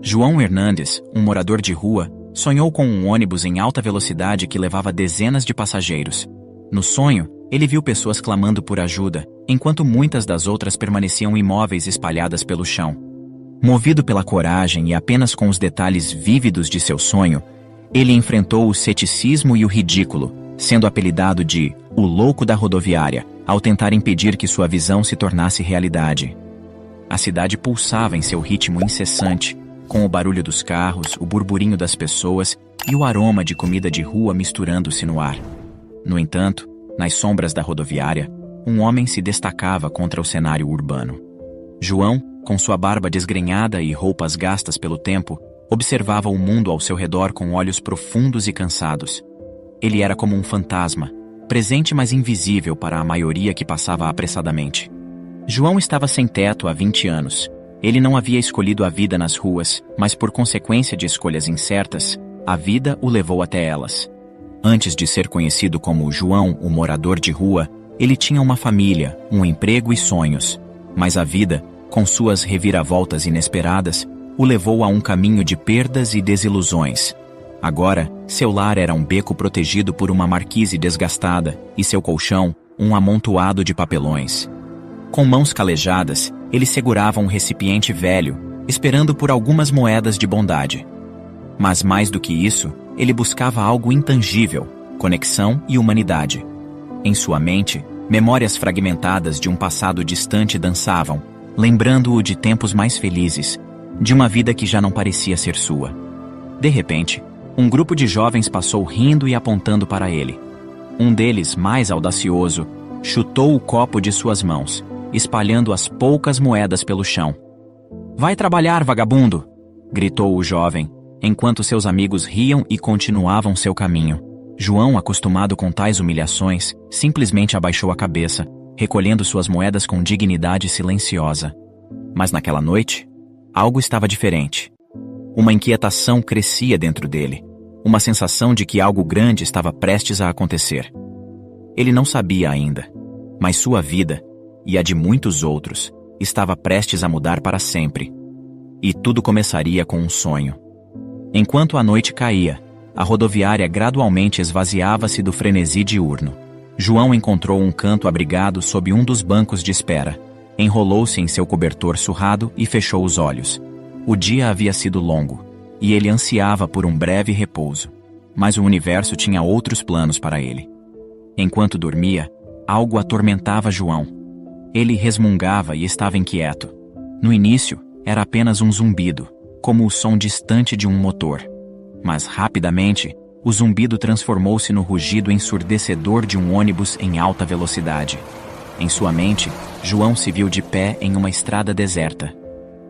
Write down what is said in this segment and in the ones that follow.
João Hernandes, um morador de rua, sonhou com um ônibus em alta velocidade que levava dezenas de passageiros. No sonho, ele viu pessoas clamando por ajuda, enquanto muitas das outras permaneciam imóveis espalhadas pelo chão. Movido pela coragem e apenas com os detalhes vívidos de seu sonho, ele enfrentou o ceticismo e o ridículo, sendo apelidado de "o louco da rodoviária", ao tentar impedir que sua visão se tornasse realidade. A cidade pulsava em seu ritmo incessante, com o barulho dos carros, o burburinho das pessoas e o aroma de comida de rua misturando-se no ar. No entanto, nas sombras da rodoviária, um homem se destacava contra o cenário urbano. João, com sua barba desgrenhada e roupas gastas pelo tempo, observava o mundo ao seu redor com olhos profundos e cansados. Ele era como um fantasma, presente mas invisível para a maioria que passava apressadamente. João estava sem teto há 20 anos. Ele não havia escolhido a vida nas ruas, mas por consequência de escolhas incertas, a vida o levou até elas. Antes de ser conhecido como João, o morador de rua, ele tinha uma família, um emprego e sonhos. Mas a vida, com suas reviravoltas inesperadas, o levou a um caminho de perdas e desilusões. Agora, seu lar era um beco protegido por uma marquise desgastada e seu colchão, um amontoado de papelões. Com mãos calejadas, ele segurava um recipiente velho, esperando por algumas moedas de bondade. Mas mais do que isso, ele buscava algo intangível, conexão e humanidade. Em sua mente, memórias fragmentadas de um passado distante dançavam, lembrando-o de tempos mais felizes, de uma vida que já não parecia ser sua. De repente, um grupo de jovens passou rindo e apontando para ele. Um deles, mais audacioso, chutou o copo de suas mãos, espalhando as poucas moedas pelo chão. "Vai trabalhar, vagabundo!" gritou o jovem, enquanto seus amigos riam e continuavam seu caminho. João, acostumado com tais humilhações, simplesmente abaixou a cabeça, recolhendo suas moedas com dignidade silenciosa. Mas naquela noite, algo estava diferente. Uma inquietação crescia dentro dele, uma sensação de que algo grande estava prestes a acontecer. Ele não sabia ainda, mas sua vida, e a de muitos outros, estava prestes a mudar para sempre. E tudo começaria com um sonho. Enquanto a noite caía, a rodoviária gradualmente esvaziava-se do frenesi diurno. João encontrou um canto abrigado sob um dos bancos de espera, enrolou-se em seu cobertor surrado e fechou os olhos. O dia havia sido longo, e ele ansiava por um breve repouso. Mas o universo tinha outros planos para ele. Enquanto dormia, algo atormentava João. Ele resmungava e estava inquieto. No início, era apenas um zumbido, como o som distante de um motor. Mas rapidamente, o zumbido transformou-se no rugido ensurdecedor de um ônibus em alta velocidade. Em sua mente, João se viu de pé em uma estrada deserta.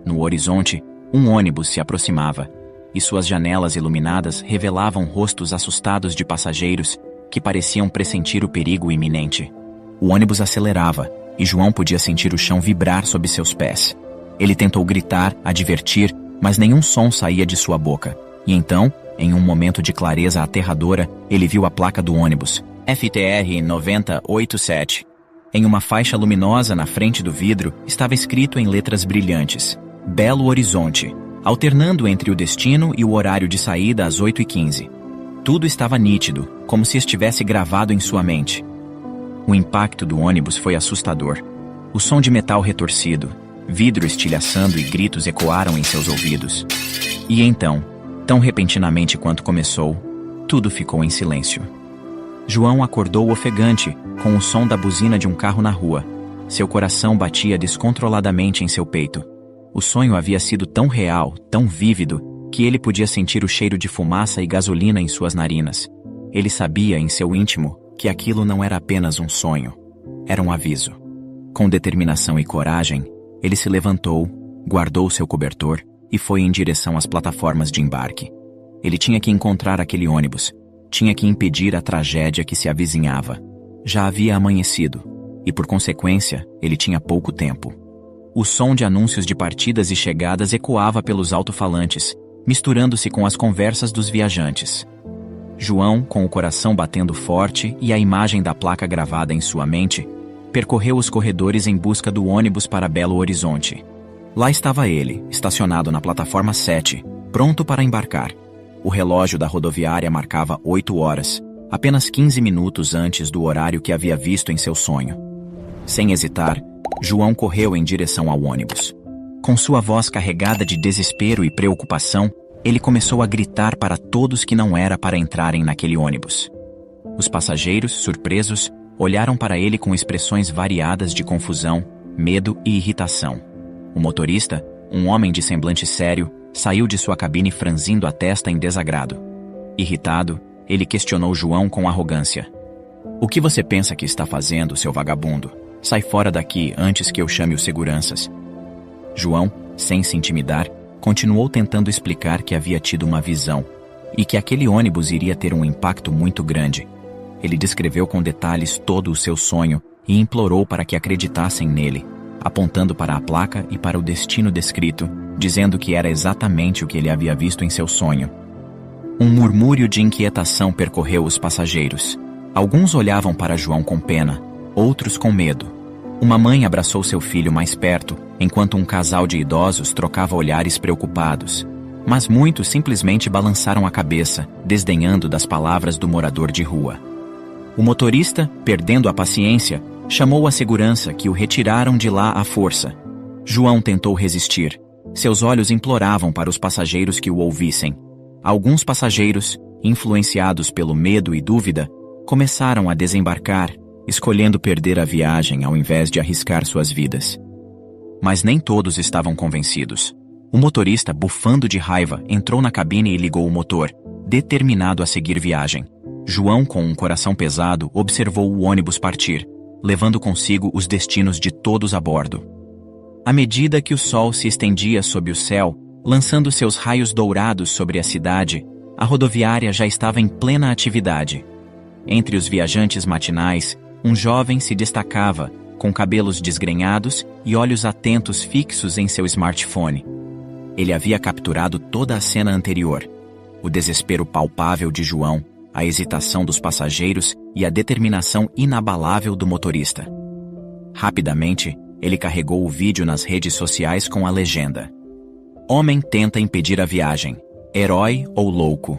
No horizonte, um ônibus se aproximava, e suas janelas iluminadas revelavam rostos assustados de passageiros que pareciam pressentir o perigo iminente. O ônibus acelerava, e João podia sentir o chão vibrar sob seus pés. Ele tentou gritar, advertir, mas nenhum som saía de sua boca. E então, em um momento de clareza aterradora, ele viu a placa do ônibus, FTR 9087. Em uma faixa luminosa na frente do vidro, estava escrito em letras brilhantes: Belo Horizonte, alternando entre o destino e o horário de saída às 8h15. Tudo estava nítido, como se estivesse gravado em sua mente. O impacto do ônibus foi assustador. O som de metal retorcido, vidro estilhaçando e gritos ecoaram em seus ouvidos. E então, tão repentinamente quanto começou, tudo ficou em silêncio. João acordou ofegante, com o som da buzina de um carro na rua. Seu coração batia descontroladamente em seu peito. O sonho havia sido tão real, tão vívido, que ele podia sentir o cheiro de fumaça e gasolina em suas narinas. Ele sabia, em seu íntimo, que aquilo não era apenas um sonho. Era um aviso. Com determinação e coragem, ele se levantou, guardou seu cobertor e foi em direção às plataformas de embarque. Ele tinha que encontrar aquele ônibus. Tinha que impedir a tragédia que se avizinhava. Já havia amanhecido, e por consequência, ele tinha pouco tempo. O som de anúncios de partidas e chegadas ecoava pelos alto-falantes, misturando-se com as conversas dos viajantes. João, com o coração batendo forte e a imagem da placa gravada em sua mente, percorreu os corredores em busca do ônibus para Belo Horizonte. Lá estava ele, estacionado na plataforma 7, pronto para embarcar. O relógio da rodoviária marcava 8 horas, apenas 15 minutos antes do horário que havia visto em seu sonho. Sem hesitar, João correu em direção ao ônibus. Com sua voz carregada de desespero e preocupação, ele começou a gritar para todos que não era para entrarem naquele ônibus. Os passageiros, surpresos, olharam para ele com expressões variadas de confusão, medo e irritação. O motorista, um homem de semblante sério, saiu de sua cabine franzindo a testa em desagrado. Irritado, ele questionou João com arrogância. "O que você pensa que está fazendo, seu vagabundo? Sai fora daqui antes que eu chame os seguranças." João, sem se intimidar, continuou tentando explicar que havia tido uma visão e que aquele ônibus iria ter um impacto muito grande. Ele descreveu com detalhes todo o seu sonho e implorou para que acreditassem nele, apontando para a placa e para o destino descrito, dizendo que era exatamente o que ele havia visto em seu sonho. Um murmúrio de inquietação percorreu os passageiros. Alguns olhavam para João com pena, outros com medo. Uma mãe abraçou seu filho mais perto, enquanto um casal de idosos trocava olhares preocupados. Mas muitos simplesmente balançaram a cabeça, desdenhando das palavras do morador de rua. O motorista, perdendo a paciência, chamou a segurança que o retiraram de lá à força. João tentou resistir. Seus olhos imploravam para os passageiros que o ouvissem. Alguns passageiros, influenciados pelo medo e dúvida, começaram a desembarcar, escolhendo perder a viagem ao invés de arriscar suas vidas. Mas nem todos estavam convencidos. O motorista, bufando de raiva, entrou na cabine e ligou o motor, determinado a seguir viagem. João, com um coração pesado, observou o ônibus partir, levando consigo os destinos de todos a bordo. À medida que o sol se estendia sob o céu, lançando seus raios dourados sobre a cidade, a rodoviária já estava em plena atividade. Entre os viajantes matinais, um jovem se destacava, com cabelos desgrenhados e olhos atentos fixos em seu smartphone. Ele havia capturado toda a cena anterior: o desespero palpável de João, a hesitação dos passageiros e a determinação inabalável do motorista. Rapidamente, ele carregou o vídeo nas redes sociais com a legenda: "Homem tenta impedir a viagem. Herói ou louco?"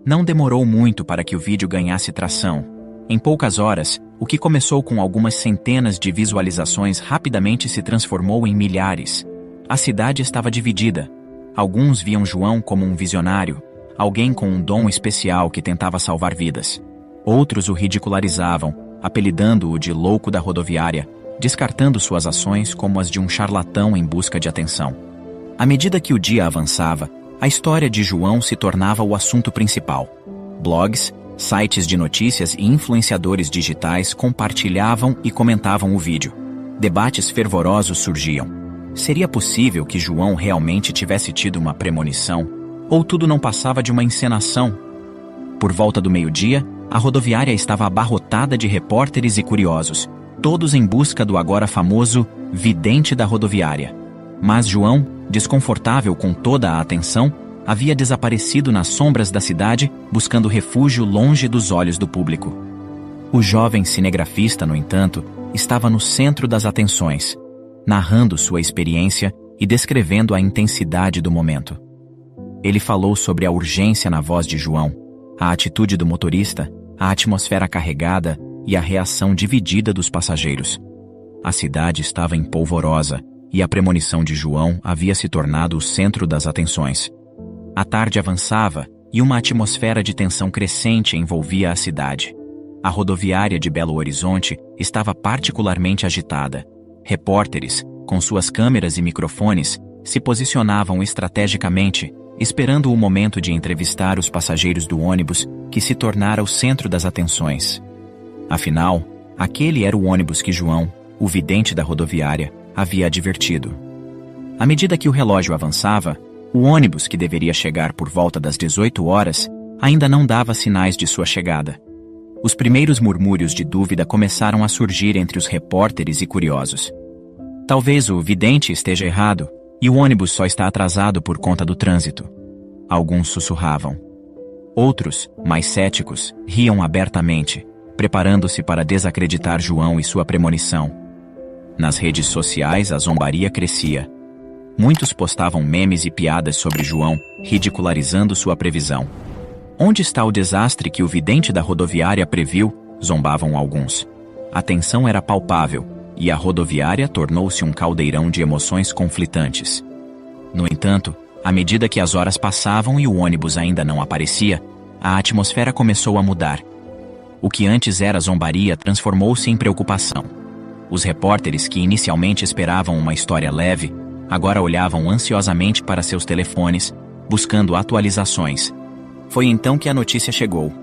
Não demorou muito para que o vídeo ganhasse tração. Em poucas horas, o que começou com algumas centenas de visualizações rapidamente se transformou em milhares. A cidade estava dividida. Alguns viam João como um visionário, alguém com um dom especial que tentava salvar vidas. Outros o ridicularizavam, apelidando-o de louco da rodoviária, descartando suas ações como as de um charlatão em busca de atenção. À medida que o dia avançava, a história de João se tornava o assunto principal. Blogs, sites de notícias e influenciadores digitais compartilhavam e comentavam o vídeo. Debates fervorosos surgiam. Seria possível que João realmente tivesse tido uma premonição? Ou tudo não passava de uma encenação? Por volta do meio-dia, a rodoviária estava abarrotada de repórteres e curiosos, todos em busca do agora famoso vidente da rodoviária. Mas João, desconfortável com toda a atenção, havia desaparecido nas sombras da cidade, buscando refúgio longe dos olhos do público. O jovem cinegrafista, no entanto, estava no centro das atenções, narrando sua experiência e descrevendo a intensidade do momento. Ele falou sobre a urgência na voz de João, a atitude do motorista, a atmosfera carregada e a reação dividida dos passageiros. A cidade estava em polvorosa e a premonição de João havia se tornado o centro das atenções. A tarde avançava e uma atmosfera de tensão crescente envolvia a cidade. A rodoviária de Belo Horizonte estava particularmente agitada. Repórteres, com suas câmeras e microfones, se posicionavam estrategicamente, esperando o momento de entrevistar os passageiros do ônibus que se tornara o centro das atenções. Afinal, aquele era o ônibus que João, o vidente da rodoviária, havia advertido. À medida que o relógio avançava, o ônibus, que deveria chegar por volta das 18 horas, ainda não dava sinais de sua chegada. Os primeiros murmúrios de dúvida começaram a surgir entre os repórteres e curiosos. Talvez o vidente esteja errado e o ônibus só está atrasado por conta do trânsito. Alguns sussurravam. Outros, mais céticos, riam abertamente, preparando-se para desacreditar João e sua premonição. Nas redes sociais, a zombaria crescia. Muitos postavam memes e piadas sobre João, ridicularizando sua previsão. Onde está o desastre que o vidente da rodoviária previu? Zombavam alguns. A tensão era palpável, e a rodoviária tornou-se um caldeirão de emoções conflitantes. No entanto, à medida que as horas passavam e o ônibus ainda não aparecia, a atmosfera começou a mudar. O que antes era zombaria transformou-se em preocupação. Os repórteres que inicialmente esperavam uma história leve, agora olhavam ansiosamente para seus telefones, buscando atualizações. Foi então que a notícia chegou.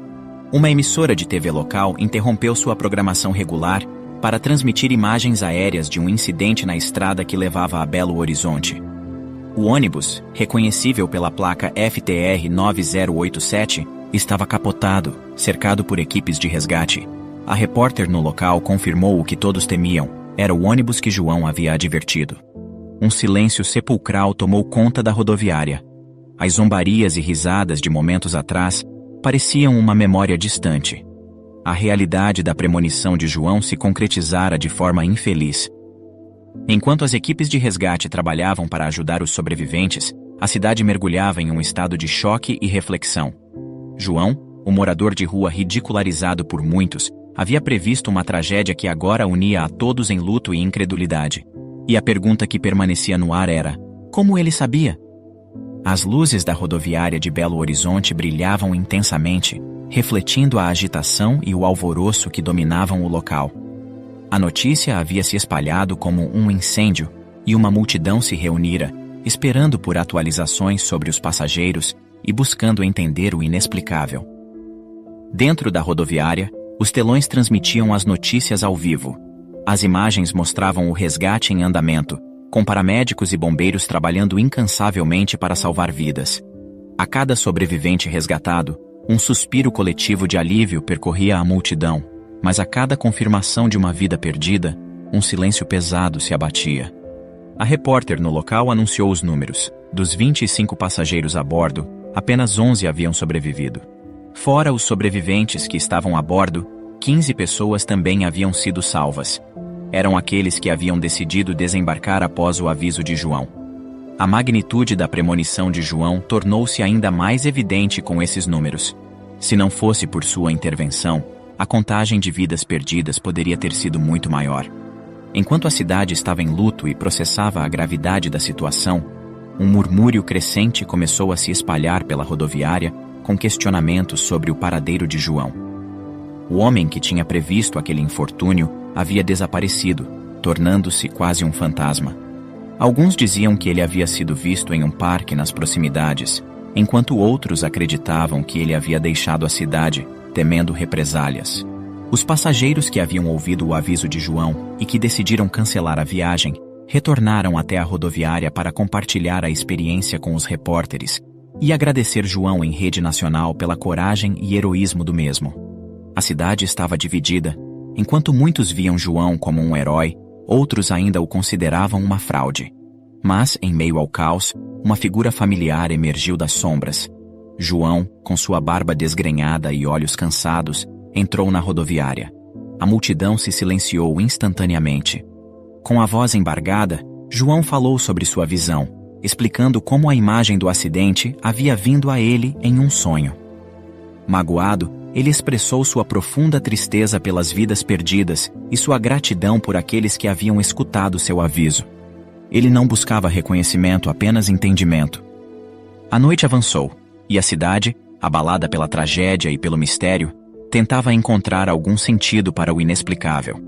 Uma emissora de TV local interrompeu sua programação regular para transmitir imagens aéreas de um incidente na estrada que levava a Belo Horizonte. O ônibus, reconhecível pela placa FTR 9087, estava capotado, cercado por equipes de resgate. A repórter no local confirmou o que todos temiam: era o ônibus que João havia advertido. Um silêncio sepulcral tomou conta da rodoviária. As zombarias e risadas de momentos atrás pareciam uma memória distante. A realidade da premonição de João se concretizara de forma infeliz. Enquanto as equipes de resgate trabalhavam para ajudar os sobreviventes, a cidade mergulhava em um estado de choque e reflexão. João, o morador de rua ridicularizado por muitos, havia previsto uma tragédia que agora unia a todos em luto e incredulidade. E a pergunta que permanecia no ar era: como ele sabia? As luzes da rodoviária de Belo Horizonte brilhavam intensamente, refletindo a agitação e o alvoroço que dominavam o local. A notícia havia se espalhado como um incêndio, e uma multidão se reunira, esperando por atualizações sobre os passageiros e buscando entender o inexplicável. Dentro da rodoviária, os telões transmitiam as notícias ao vivo. As imagens mostravam o resgate em andamento, com paramédicos e bombeiros trabalhando incansavelmente para salvar vidas. A cada sobrevivente resgatado, um suspiro coletivo de alívio percorria a multidão, mas a cada confirmação de uma vida perdida, um silêncio pesado se abatia. A repórter no local anunciou os números. Dos 25 passageiros a bordo, apenas 11 haviam sobrevivido. Fora os sobreviventes que estavam a bordo, 15 pessoas também haviam sido salvas. Eram aqueles que haviam decidido desembarcar após o aviso de João. A magnitude da premonição de João tornou-se ainda mais evidente com esses números. Se não fosse por sua intervenção, a contagem de vidas perdidas poderia ter sido muito maior. Enquanto a cidade estava em luto e processava a gravidade da situação, um murmúrio crescente começou a se espalhar pela rodoviária com questionamentos sobre o paradeiro de João. O homem que tinha previsto aquele infortúnio havia desaparecido, tornando-se quase um fantasma. Alguns diziam que ele havia sido visto em um parque nas proximidades, enquanto outros acreditavam que ele havia deixado a cidade, temendo represálias. Os passageiros que haviam ouvido o aviso de João e que decidiram cancelar a viagem, retornaram até a rodoviária para compartilhar a experiência com os repórteres e agradecer João em rede nacional pela coragem e heroísmo do mesmo. A cidade estava dividida. Enquanto muitos viam João como um herói, outros ainda o consideravam uma fraude. Mas, em meio ao caos, uma figura familiar emergiu das sombras. João, com sua barba desgrenhada e olhos cansados, entrou na rodoviária. A multidão se silenciou instantaneamente. Com a voz embargada, João falou sobre sua visão, explicando como a imagem do acidente havia vindo a ele em um sonho. Magoado, ele expressou sua profunda tristeza pelas vidas perdidas e sua gratidão por aqueles que haviam escutado seu aviso. Ele não buscava reconhecimento, apenas entendimento. A noite avançou, e a cidade, abalada pela tragédia e pelo mistério, tentava encontrar algum sentido para o inexplicável.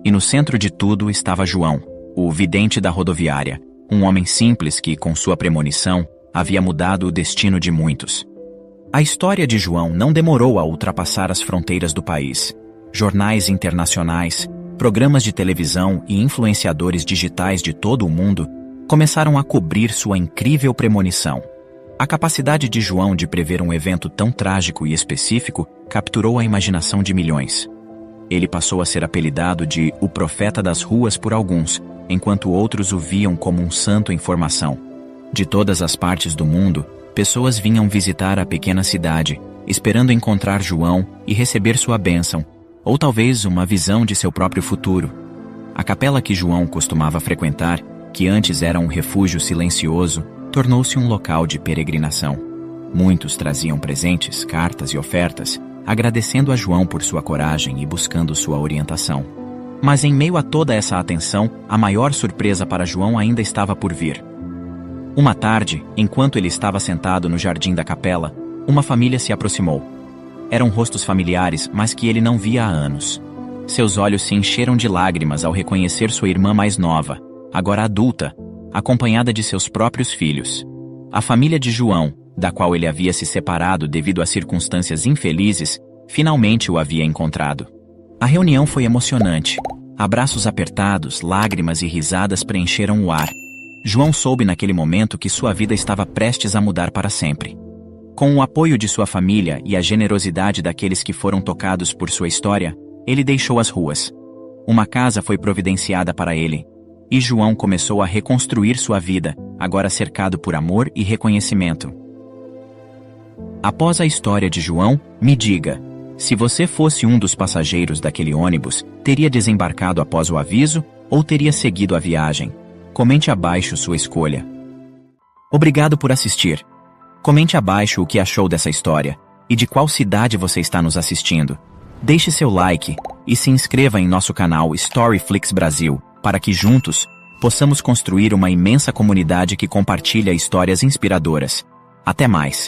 E no centro de tudo estava João, o vidente da rodoviária, um homem simples que, com sua premonição, havia mudado o destino de muitos. A história de João não demorou a ultrapassar as fronteiras do país. Jornais internacionais, programas de televisão e influenciadores digitais de todo o mundo começaram a cobrir sua incrível premonição. A capacidade de João de prever um evento tão trágico e específico capturou a imaginação de milhões. Ele passou a ser apelidado de o profeta das ruas por alguns, enquanto outros o viam como um santo em formação. De todas as partes do mundo, pessoas vinham visitar a pequena cidade, esperando encontrar João e receber sua bênção, ou talvez uma visão de seu próprio futuro. A capela que João costumava frequentar, que antes era um refúgio silencioso, tornou-se um local de peregrinação. Muitos traziam presentes, cartas e ofertas, agradecendo a João por sua coragem e buscando sua orientação. Mas em meio a toda essa atenção, a maior surpresa para João ainda estava por vir. Uma tarde, enquanto ele estava sentado no jardim da capela, uma família se aproximou. Eram rostos familiares, mas que ele não via há anos. Seus olhos se encheram de lágrimas ao reconhecer sua irmã mais nova, agora adulta, acompanhada de seus próprios filhos. A família de João, da qual ele havia se separado devido a circunstâncias infelizes, finalmente o havia encontrado. A reunião foi emocionante. Abraços apertados, lágrimas e risadas preencheram o ar. João soube naquele momento que sua vida estava prestes a mudar para sempre. Com o apoio de sua família e a generosidade daqueles que foram tocados por sua história, ele deixou as ruas. Uma casa foi providenciada para ele, e João começou a reconstruir sua vida, agora cercado por amor e reconhecimento. Após a história de João, me diga, se você fosse um dos passageiros daquele ônibus, teria desembarcado após o aviso ou teria seguido a viagem? Comente abaixo sua escolha. Obrigado por assistir. Comente abaixo o que achou dessa história e de qual cidade você está nos assistindo. Deixe seu like e se inscreva em nosso canal Storyflix Brasil para que juntos possamos construir uma imensa comunidade que compartilha histórias inspiradoras. Até mais!